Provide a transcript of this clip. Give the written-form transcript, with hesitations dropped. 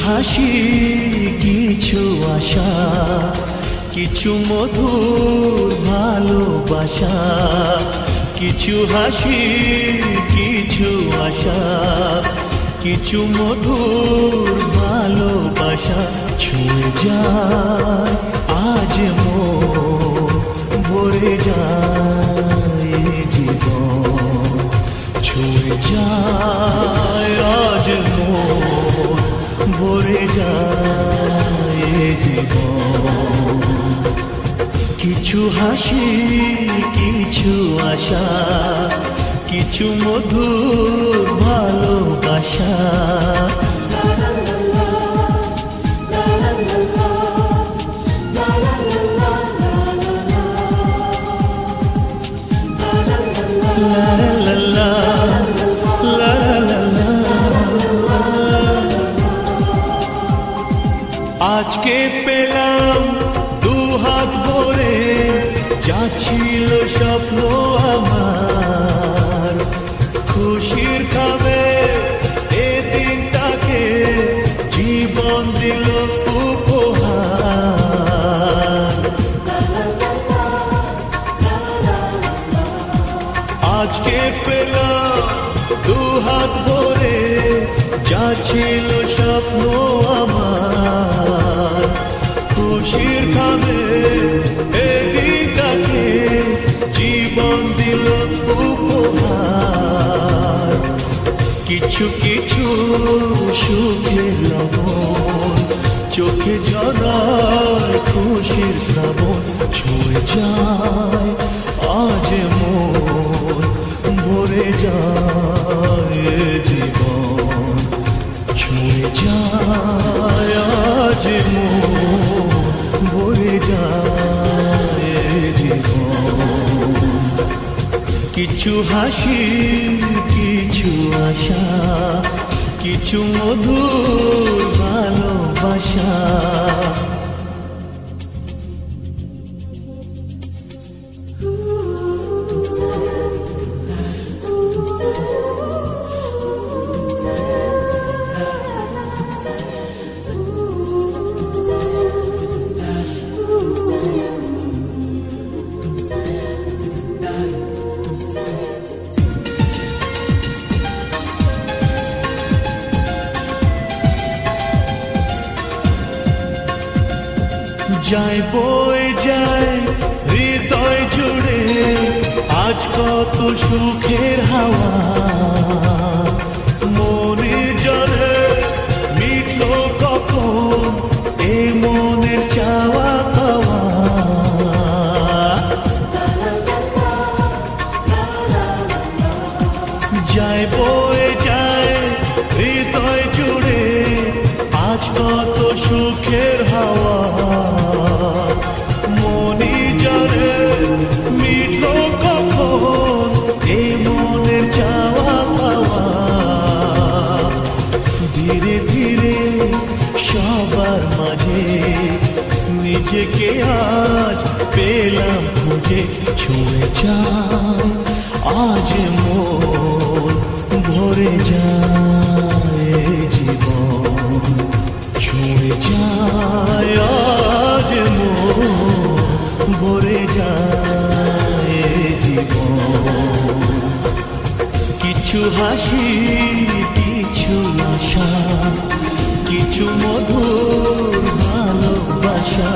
হাসি কিছু আশা, কিছু মধুর ভালোবাসা। কিছু হাসি কিছু আশা, কিছু মধুর ভালোবাসা। ছুঁয়ে যায় আজ মন, ভরে যায় জীবন। ছুঁয়ে যায় আজ মন, ভরে যায় জীবন। কিছু হাসি কিছু আশা, কিছু মধুর ভালোবাসা। আজকে পেলাম দুহাত ভরে, যা ছিল স্বপ্ন আমার। খুশির খাবে এ দিনটাকে, জীবন দিল উপহার। আজকে পেলাম দুহাত ভরে, যা ছিল স্বপ্ন আমার। খুশির খাবে এ দিনটাকে, জীবন দিল উপহার। কিছু কিছু সুখের লবণ, চোখে জড়ায় খুশির শ্রাবণ। ছুঁয়ে যায় আজ মন, ভরে যায় জীবন। ছুঁয়ে যায় আজ মন, ভরে যায় জীবন। কিছু হাসি কিছু আশা, কিছু মধুর ভালোবাসা। যায় বয়ে যায় হৃদয় জুড়ে, আজ কত সুখের হাওয়া। মনে জলে মিটলো কখন এ মনের চাওয়া পাওয়া। যায় বয়ে যায় হৃদয় জুড়ে, আজ কত সুখের হাওয়া। মনি জলে মিটলো কখন এই মনের চাওয়া পাওয়া। ধীরে ধীরে সবার মাঝে নিজেকে আজ পেলাম খুঁজে। ছুঁয়ে যায় আজ মন, ভরে যায় জীবন। ছুঁয়ে যায় আজ মন, ভরে যায় জীবন। কিছু হাসি কিছু আশা, কিছু মধুর ভালোবাসা।